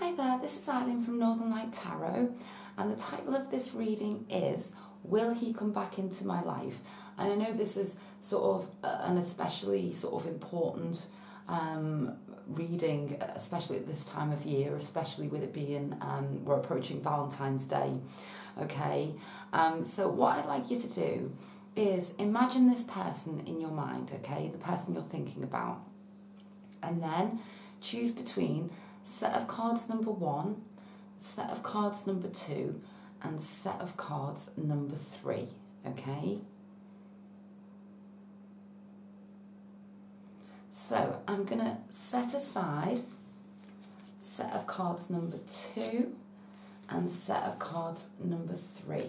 Hi there, this is Eileen from Northern Light Tarot, and the title of this reading is Will He Come Back Into My Life? And I know this is sort of an especially sort of important reading, especially at this time of year, especially with it being, we're approaching Valentine's Day, okay? So what I'd like you to do is imagine this person in your mind, okay? The person you're thinking about. And then choose between set of cards number 1, set of cards number 2, and set of cards number 3, okay? So I'm going to set aside set of cards number 2 and set of cards number 3.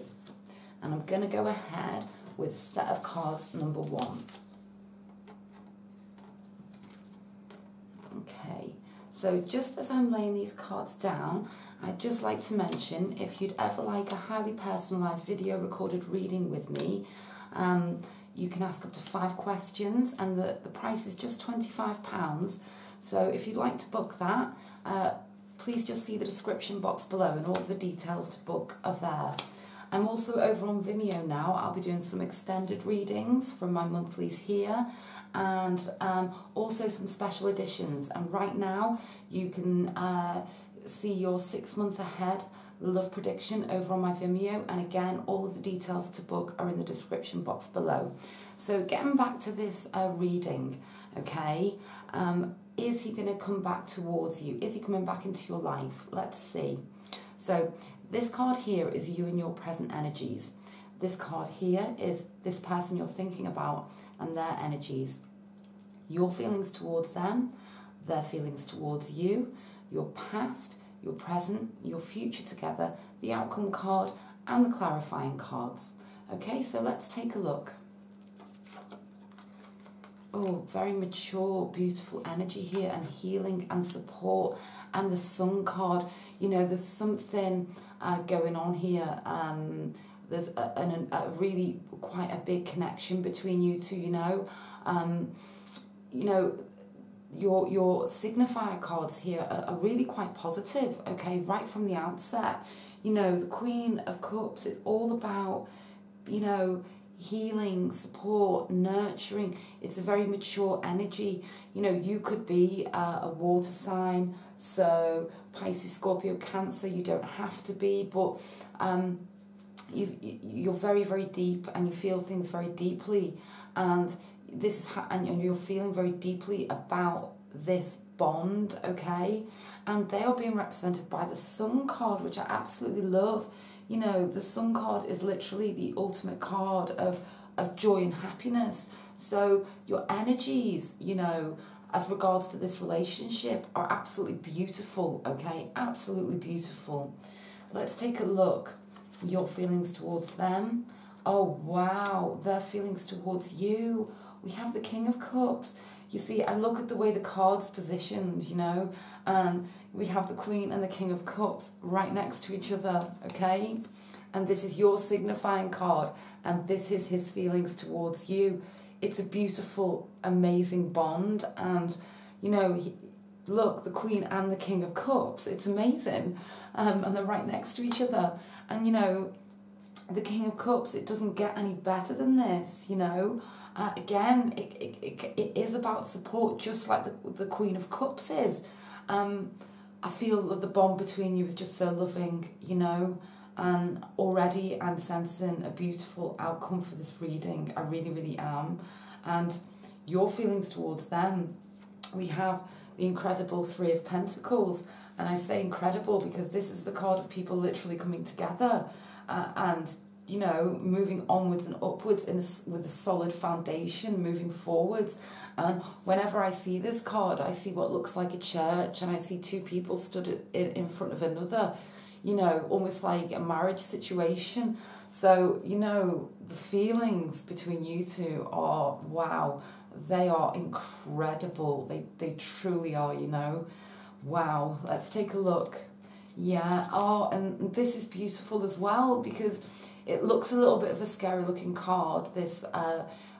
And I'm going to go ahead with set of cards number 1. Okay, so just as I'm laying these cards down, I'd just like to mention, if you'd ever like a highly personalised video recorded reading with me, you can ask up to 5 questions, and the price is just £25. So if you'd like to book that, please just see the description box below, and all of the details to book are there. I'm also over on Vimeo now. I'll be doing some extended readings from my monthlies here, and also some special editions. And right now you can see your 6 month ahead love prediction over on my Vimeo, and again all of the details to book are in the description box below. So getting back to this reading, okay, is he going to come back towards you? Is he coming back into your life? Let's see. So this card here is you and your present energies. This card here is this person you're thinking about and their energies. Your feelings towards them, their feelings towards you, your past, your present, your future together, the outcome card and the clarifying cards. Okay, so let's take a look. Oh, very mature, beautiful energy here, and healing and support, and the Sun card. You know, there's something going on here. There's a really quite a big connection between you two, you know. You know, your signifier cards here are really quite positive, okay, right from the outset. You know, the Queen of Cups is all about, you know, healing, support, nurturing. It's a very mature energy. You know, you could be a water sign, so Pisces, Scorpio, Cancer, you don't have to be, but you're very, very deep, and you feel things very deeply, and this is and you're feeling very deeply about this bond, okay? And they are being represented by the Sun card, which I absolutely love. You know, the Sun card is literally the ultimate card of joy and happiness. So your energies, you know, as regards to this relationship are absolutely beautiful, okay? Absolutely beautiful. Let's take a look. Your feelings towards them. Oh, wow. Their feelings towards you. We have the King of Cups. You see, I look at the way the card's positioned, you know, and we have the Queen and the King of Cups right next to each other, okay? And this is your signifying card, and this is his feelings towards you. It's a beautiful, amazing bond, and, you know, look, the Queen and the King of Cups, it's amazing, and they're right next to each other. And, you know, the King of Cups, it doesn't get any better than this, you know. Again, it is about support, just like the Queen of Cups is. I feel that the bond between you is just so loving, you know, and already I'm sensing a beautiful outcome for this reading. I really, really am. And your feelings towards them, we have the incredible 3 of Pentacles, and I say incredible because this is the card of people literally coming together and, you know, moving onwards and upwards with a solid foundation, moving forwards. And whenever I see this card, I see what looks like a church, and I see 2 people stood in front of another, you know, almost like a marriage situation. So, you know, the feelings between you two are, wow, they are incredible. They truly are, you know. Wow, let's take a look. Yeah, oh, and this is beautiful as well, because it looks a little bit of a scary looking card, this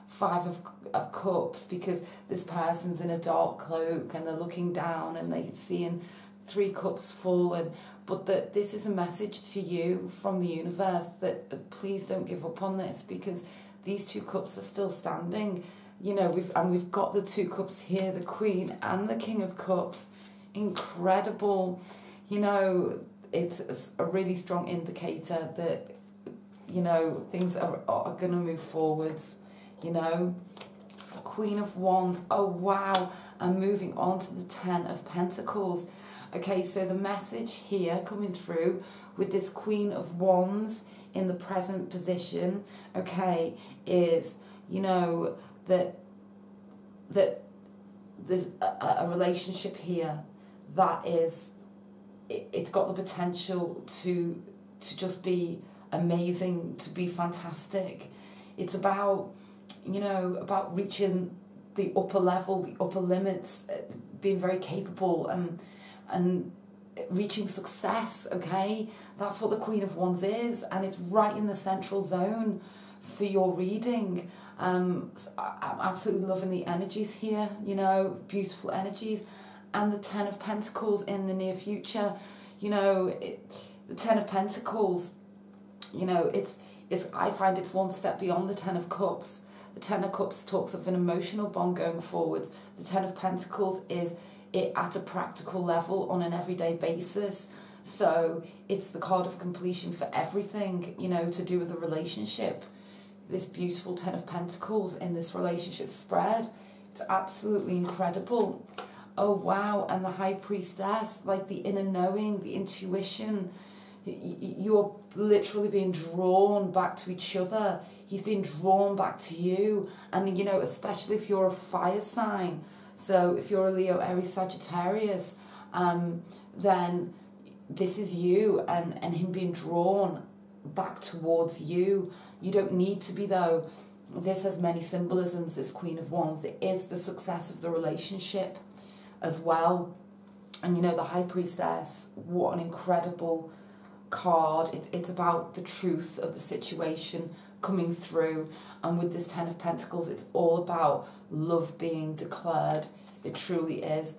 5 of Cups, because this person's in a dark cloak and they're looking down and they're seeing Three Cups fallen, but that this is a message to you from the universe that please don't give up on this, because these two cups are still standing. You know, we've got the two cups here, the Queen and the King of Cups. Incredible. You know, it's a really strong indicator that, you know, things are going to move forwards, you know. Queen of Wands, oh wow, and moving on to the Ten of Pentacles. Okay, so the message here coming through with this Queen of Wands in the present position, okay, is, you know, that there's a relationship here that is, it's got the potential to just be amazing, to be fantastic. It's about, you know, about reaching the upper level, the upper limits, being very capable and reaching success, okay? That's what the Queen of Wands is, and it's right in the central zone for your reading. I'm absolutely loving the energies here, you know, beautiful energies. And the Ten of Pentacles in the near future, you know, the Ten of Pentacles, you know, it's I find it's one step beyond the Ten of Cups. The Ten of Cups talks of an emotional bond going forwards. The Ten of Pentacles is it at a practical level on an everyday basis. So it's the card of completion for everything, you know, to do with a relationship. This beautiful Ten of Pentacles in this relationship spread. It's absolutely incredible. Oh wow, and the High Priestess, like the inner knowing, the intuition. You're literally being drawn back to each other. He's being drawn back to you. And, you know, especially if you're a fire sign. So if you're a Leo, Aries, Sagittarius, then this is you and him being drawn back towards you. You don't need to be, though. This has many symbolisms, this Queen of Wands. It is the success of the relationship as well. And, you know, the High Priestess, what an incredible card. It's about the truth of the situation coming through. And with this Ten of Pentacles, it's all about love being declared. It truly is.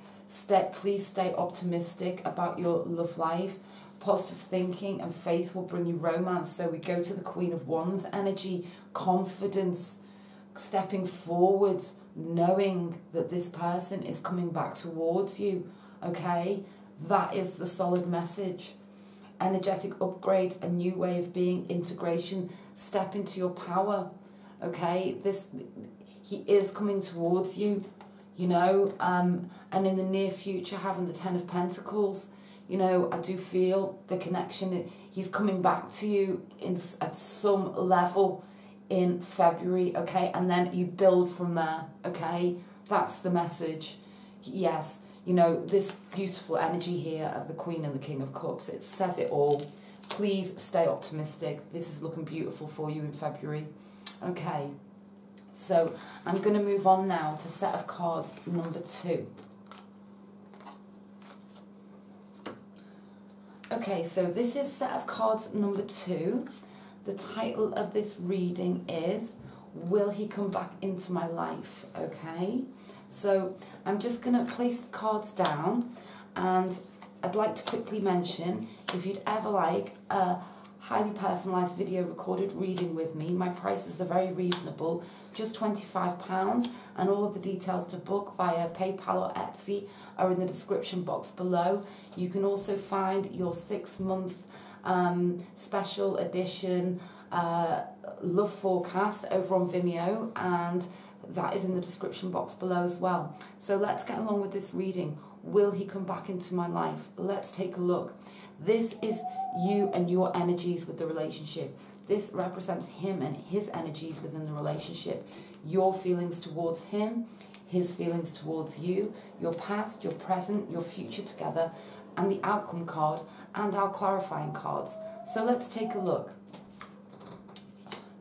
Please stay optimistic about your love life. Positive thinking and faith will bring you romance. So we go to the Queen of Wands energy, confidence, stepping forwards, knowing that this person is coming back towards you, okay? That is the solid message. Energetic upgrades, a new way of being, integration, step into your power, okay? He is coming towards you, you know, and in the near future, having the Ten of Pentacles, you know, I do feel the connection. He's coming back to you at some level in February, okay? And then you build from there, okay? That's the message. Yes, you know, this beautiful energy here of the Queen and the King of Cups, it says it all. Please stay optimistic. This is looking beautiful for you in February. Okay, so I'm going to move on now to set of cards number 2. Okay, so this is set of cards number 2. The title of this reading is, Will He Come Back Into My Life? Okay, so I'm just going to place the cards down, and I'd like to quickly mention, if you'd ever like a highly personalised video recorded reading with me, my prices are very reasonable, just £25, and all of the details to book via PayPal or Etsy are in the description box below. You can also find your 6-month special edition love forecast over on Vimeo, and that is in the description box below as well. So let's get along with this reading. Will he come back into my life? Let's take a look. This is you and your energies with the relationship. This represents him and his energies within the relationship. Your feelings towards him, his feelings towards you, your past, your present, your future together, and the outcome card and our clarifying cards. So let's take a look.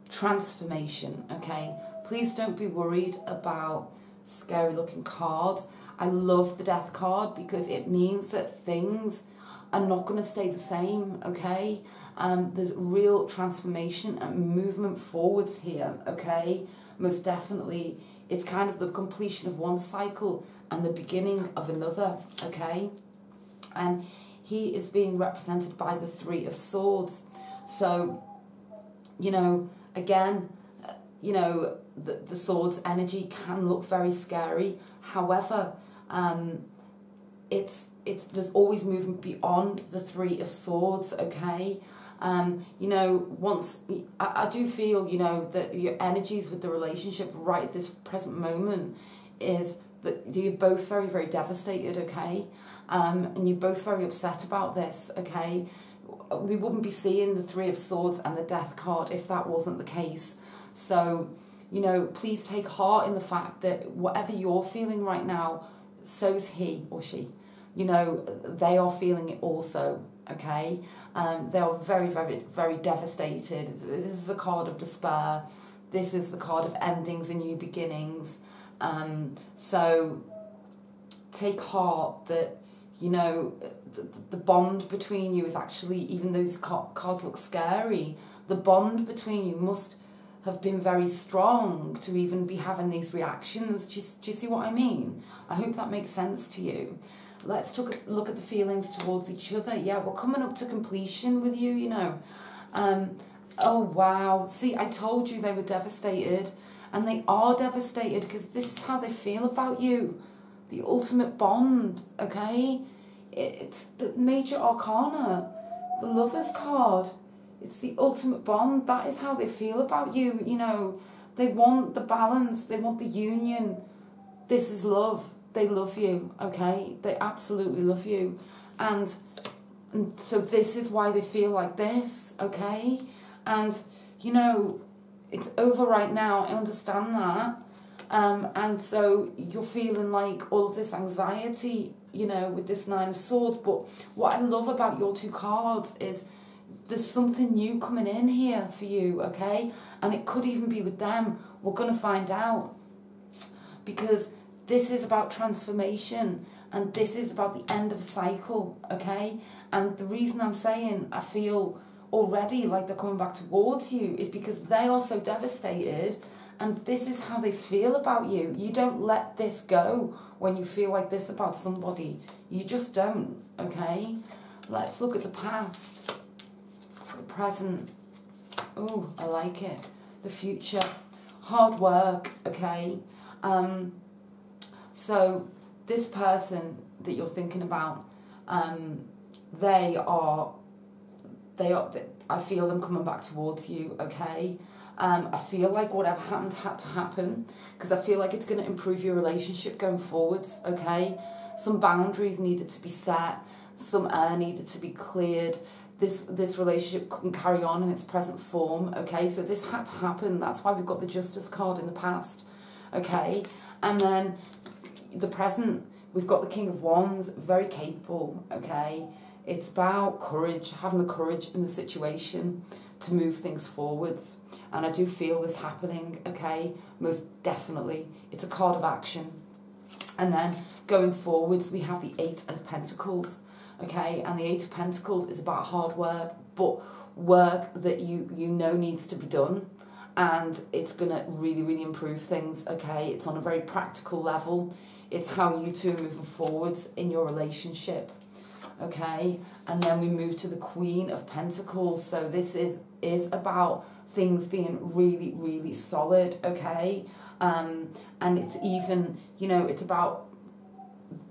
Transformation, okay? Please don't be worried about scary looking cards. I love the death card because it means that things are not going to stay the same, okay? There's real transformation and movement forwards here, okay? Most definitely. It's kind of the completion of one cycle and the beginning of another, okay? And he is being represented by the Three of Swords. So, you know, again, you know, the Swords energy can look very scary. However, there's always movement beyond the Three of Swords, okay? You know, I do feel, you know, that your energies with the relationship right at this present moment is that you're both very, very devastated, okay? And you're both very upset about this, okay? We wouldn't be seeing the Three of Swords and the Death card if that wasn't the case. So, you know, please take heart in the fact that whatever you're feeling right now, so's he or she. You know, they are feeling it also, okay? They are very, very, very devastated. This is a card of despair. This is the card of endings and new beginnings. So take heart that, you know, the bond between you is actually, even though this card looks scary, the bond between you must have been very strong to even be having these reactions. Do you see what I mean? I hope that makes sense to you. Let's look at the feelings towards each other. Yeah, we're coming up to completion with you, you know. Oh, wow. See, I told you they were devastated. And they are devastated because this is how they feel about you. The ultimate bond, okay? It's the major arcana, the Lover's card. It's the ultimate bond. That is how they feel about you, you know. They want the balance. They want the union. This is love. They love you, okay? They absolutely love you. And so this is why they feel like this, okay? And, you know, it's over right now. I understand that. And so you're feeling like all of this anxiety, you know, with this Nine of Swords. But what I love about your two cards is there's something new coming in here for you, okay? And it could even be with them. We're going to find out. Because this is about transformation. And this is about the end of a cycle, okay? And the reason I'm saying I feel already like they're coming back towards you is because they are so devastated. And this is how they feel about you. You don't let this go when you feel like this about somebody. You just don't, okay? Let's look at the past. The present. Oh, I like it. The future. Hard work, okay? So this person that you're thinking about, I feel them coming back towards you, okay? I feel like whatever happened had to happen because I feel like it's going to improve your relationship going forwards, okay? Some boundaries needed to be set. Some air needed to be cleared. This relationship couldn't carry on in its present form, okay? So this had to happen. That's why we've got the Justice card in the past, okay? And then the present, we've got the King of Wands, very capable, okay? It's about courage, having the courage in the situation to move things forwards. And I do feel this happening, okay? Most definitely. It's a card of action. And then going forwards, we have the Eight of Pentacles, okay? And the Eight of Pentacles is about hard work, but work that you know needs to be done. And it's going to really, really improve things, okay? It's on a very practical level. It's how you two are moving forwards in your relationship, okay? And then we move to the Queen of Pentacles. So this is about things being really, really solid, okay? And it's even, you know, it's about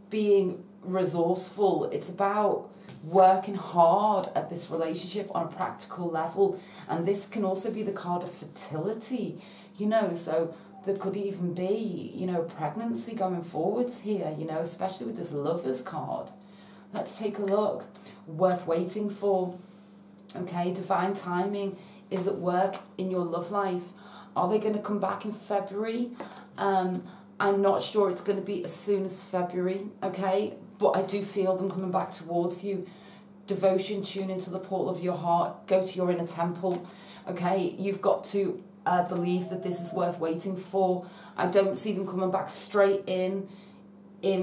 being resourceful. It's about working hard at this relationship on a practical level. And this can also be the card of fertility, you know, so there could even be, you know, pregnancy going forwards here, you know, especially with this Lover's card. Let's take a look. Worth waiting for, okay? Divine timing is at work in your love life. Are they going to come back in February? I'm not sure it's going to be as soon as February, okay? But I do feel them coming back towards you. Devotion, tune into the portal of your heart. Go to your inner temple, okay? You've got to believe that this is worth waiting for. I don't see them coming back straight in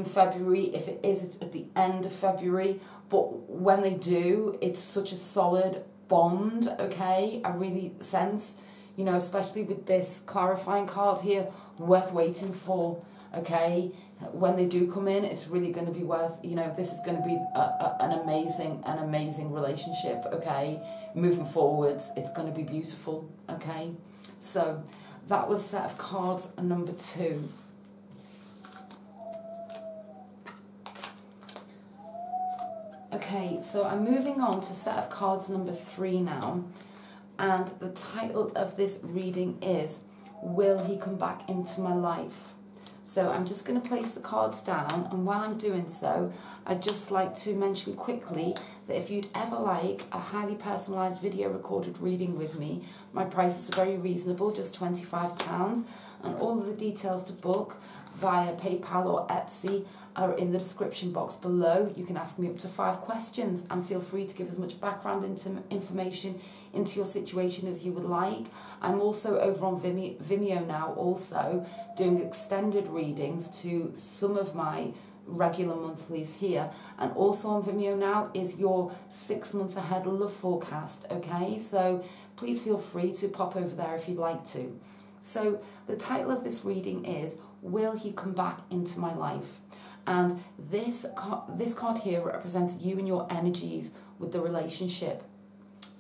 February. If it is, it's at the end of February. But when they do, it's such a solid bond, okay? I really sense, you know, especially with this clarifying card here, worth waiting for, okay? when they do come in, it's really going to be worth, you know, this is going to be an amazing relationship, okay? Moving forwards, it's going to be beautiful, okay? So that was set of cards number 2. Okay, so I'm moving on to set of cards number 3 now, and the title of this reading is, Will He Come Back Into My Life? So I'm just going to place the cards down, and while I'm doing so, I'd just like to mention quickly that if you'd ever like a highly personalised video recorded reading with me, my prices are very reasonable, just £25, and all of the details to book via PayPal or Etsy are in the description box below. You can ask me up to 5 questions and feel free to give as much background information into your situation as you would like. I'm also over on Vimeo now, also doing extended readings to some of my regular monthlies here, and also on Vimeo now is your 6 month ahead love forecast, okay? So please feel free to pop over there if you'd like to. So the title of this reading is, Will He Come Back Into My Life? And this card here represents you and your energies with the relationship.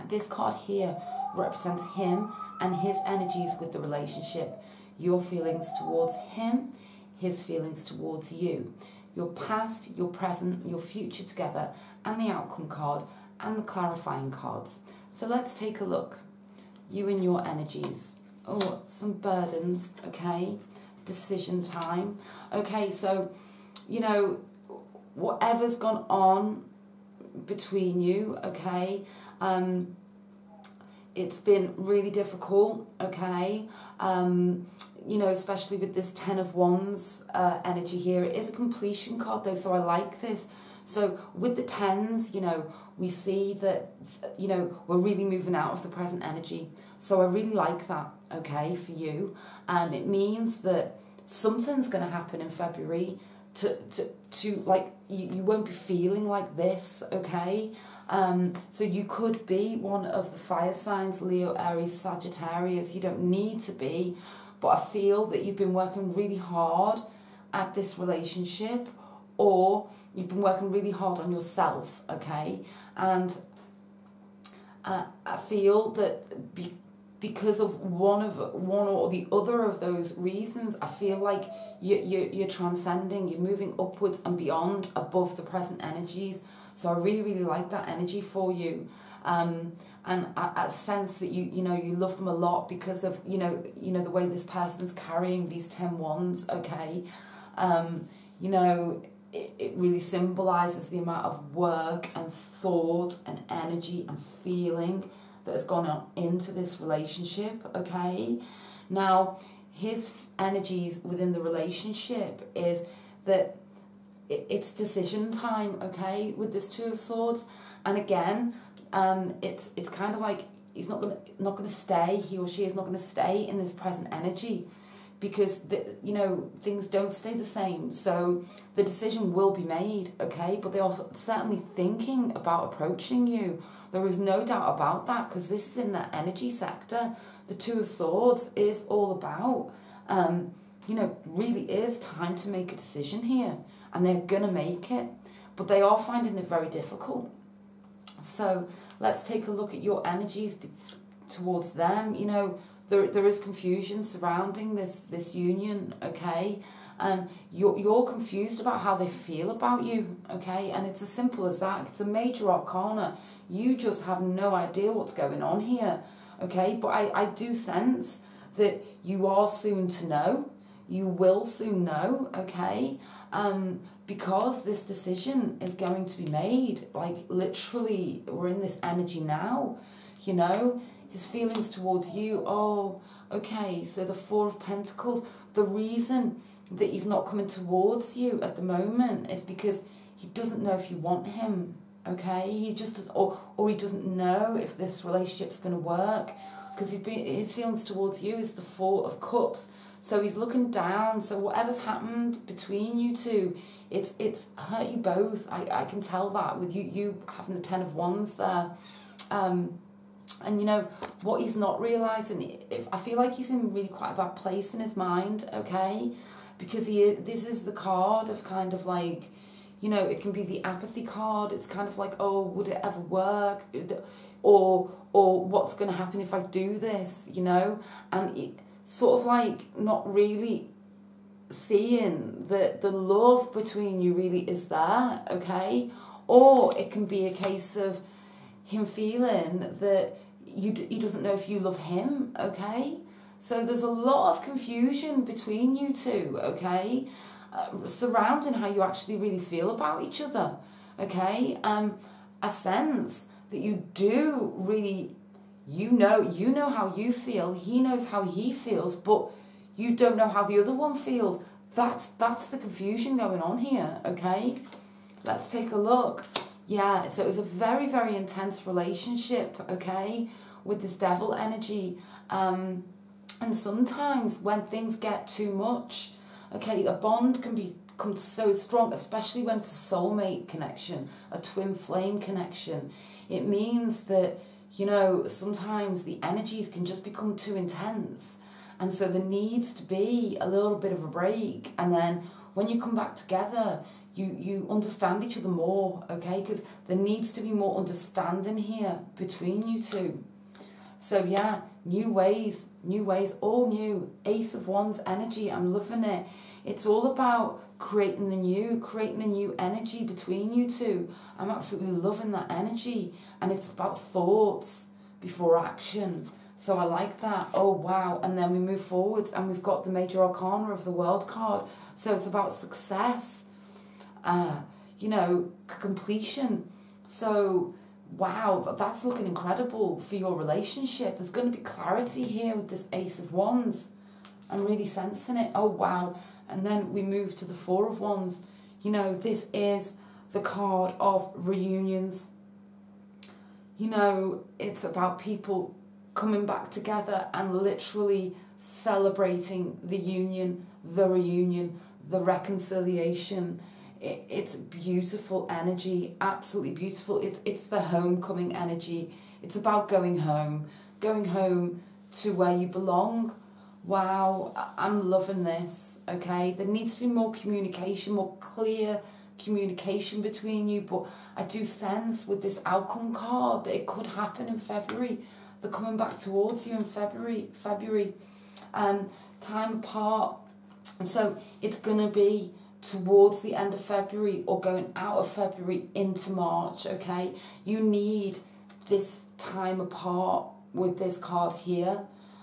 This card here represents him and his energies with the relationship. Your feelings towards him, his feelings towards you. Your past, your present, your future together, and the outcome card, and the clarifying cards. So let's take a look. You and your energies. Oh, some burdens, okay? Decision time. Okay, so, you know, whatever's gone on between you, okay, it's been really difficult, okay, you know, especially with this 10 of Wands energy here. It is a completion card though, so I like this. So with the 10s, you know, we see that, you know, we're really moving out of the present energy. So I really like that, okay, for you. It means that something's going to happen in February to like, you won't be feeling like this, okay? So you could be one of the fire signs, Leo, Aries, Sagittarius. You don't need to be, but I feel that you've been working really hard at this relationship, or you've been working really hard on yourself, okay? And I feel that because of one or the other of those reasons, I feel like you're transcending, you're moving upwards and beyond, above the present energies. So I really, really like that energy for you. And I sense that you know, you love them a lot because of, you know, the way this person's carrying these 10 wands, okay? You know, it really symbolises the amount of work and thought and energy and feeling that has gone on into this relationship, okay? Now, his energies within the relationship is that it's decision time, okay, with this 2 of Swords. And again, it's kind of like he's not gonna stay, he or she is not gonna stay in this present energy, because you know, things don't stay the same. So the decision will be made, okay, but they are certainly thinking about approaching you. There is no doubt about that, because this is in that energy sector. The 2 of Swords is all about, you know, really is time to make a decision here, and they're gonna make it, but they are finding it very difficult. So let's take a look at your energies towards them. You know, there is confusion surrounding this union, okay? You're confused about how they feel about you, okay? And it's as simple as that. It's a major arcana. You just have no idea what's going on here, okay? But I do sense that you are soon to know. You will soon know, okay? Because this decision is going to be made. Like, literally, we're in this energy now, you know? His feelings towards you, oh, okay, so the 4 of Pentacles. The reason that he's not coming towards you at the moment is because he doesn't know if you want him, okay? He just does, or he doesn't know if this relationship's going to work, because his feelings towards you is the 4 of Cups. So he's looking down. So whatever's happened between you two, it's hurt you both. I can tell that with you having the 10 of Wands there. And you know, what he's not realising, I feel like he's in really quite a bad place in his mind, okay? because this is the card of kind of like, you know, it can be the apathy card. It's kind of like, oh, would it ever work? Or what's going to happen if I do this, you know? And it sort of like not really seeing that the love between you really is there, okay? Or it can be a case of him feeling that he doesn't know if you love him, okay? So there's a lot of confusion between you two, okay? Surrounding how you actually really feel about each other, okay? A sense that you do really, you know how you feel, he knows how he feels, but you don't know how the other one feels. That's the confusion going on here, okay? Let's take a look. Yeah, so it was a very, very intense relationship, okay, with this devil energy. And sometimes when things get too much, okay, a bond can become so strong, especially when it's a soulmate connection, a twin flame connection. It means that, you know, sometimes the energies can just become too intense. And so there needs to be a little bit of a break. And then when you come back together, you understand each other more, okay? Because there needs to be more understanding here between you two. So yeah, new ways, all new. Ace of Wands energy, I'm loving it. It's all about creating a new energy between you two. I'm absolutely loving that energy. And it's about thoughts before action. So I like that. Oh, wow. And then we move forwards and we've got the Major Arcana of the World card. So it's about success, you know, completion. So, wow, that's looking incredible for your relationship. There's going to be clarity here with this Ace of Wands. I'm really sensing it. Oh, wow. And then we move to the Four of Wands. You know, this is the card of reunions. You know, it's about people coming back together and literally celebrating the union, the reunion, the reconciliation. It's beautiful energy, absolutely beautiful. It's the homecoming energy. It's about going home to where you belong. Wow, I'm loving this, okay? There needs to be more communication, more clear communication between you, but I do sense with this outcome card that it could happen in February. They're coming back towards you in February, time apart. And so it's going to be towards the end of February or going out of February into March, okay? You need this time apart with this card here,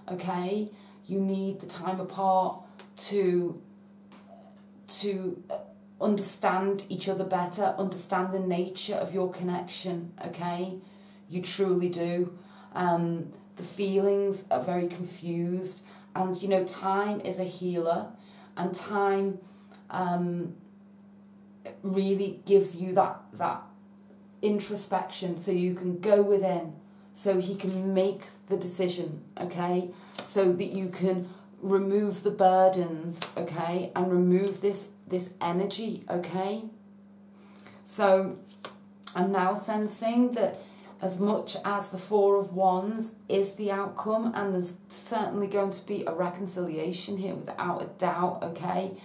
okay? You need the time apart to understand each other better, understand the nature of your connection, okay? You truly do. The feelings are very confused, and you know, time is a healer, and time really gives you that introspection, so you can go within, so he can make the decision, okay, so that you can remove the burdens, okay, and remove this energy, okay. So I'm now sensing that as much as the Four of Wands is the outcome, and there's certainly going to be a reconciliation here without a doubt, okay,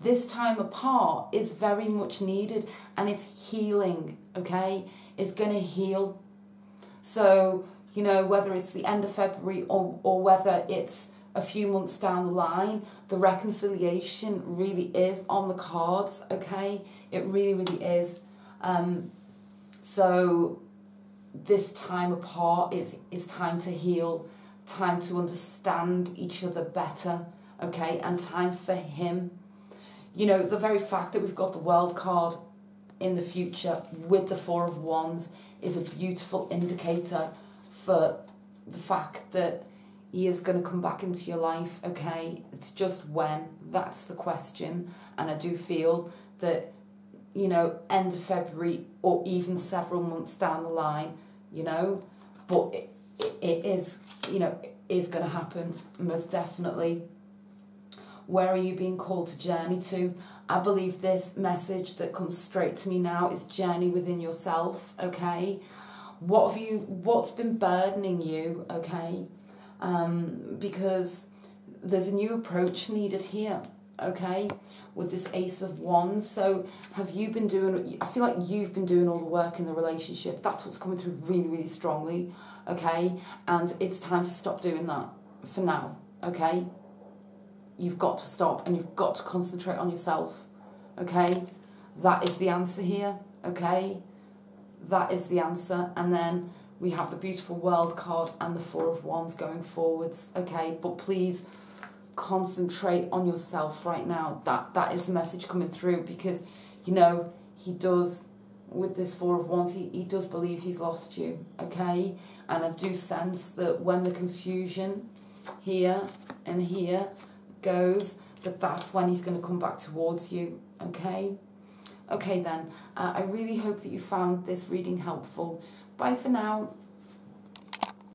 this time apart is very much needed, and it's healing, okay, it's going to heal. So, you know, whether it's the end of February or whether it's a few months down the line, the reconciliation really is on the cards, okay, it really, really is. So this time apart is time to heal, time to understand each other better, okay, and time for him. You know, the very fact that we've got the World card in the future with the Four of Wands is a beautiful indicator for the fact that he is going to come back into your life, okay? It's just when, that's the question. And I do feel that, you know, end of February or even several months down the line, you know, but it is, you know, it is going to happen, most definitely. Where are you being called to journey to? I believe this message that comes straight to me now is journey within yourself, okay? What's been burdening you, okay? Because there's a new approach needed here, okay, with this Ace of Wands. So have you been doing, I feel like you've been doing all the work in the relationship. That's what's coming through really, really strongly, okay? And it's time to stop doing that for now, okay? You've got to stop, and you've got to concentrate on yourself, okay? That is the answer here, okay? That is the answer. And then we have the beautiful World card and the Four of Wands going forwards, okay? But please concentrate on yourself right now. That is the message coming through, because, you know, he does, with this Four of Wands, he does believe he's lost you, okay? And I do sense that when the confusion here and here goes, that's when he's going to come back towards you, okay? Okay then, I really hope that you found this reading helpful. Bye for now.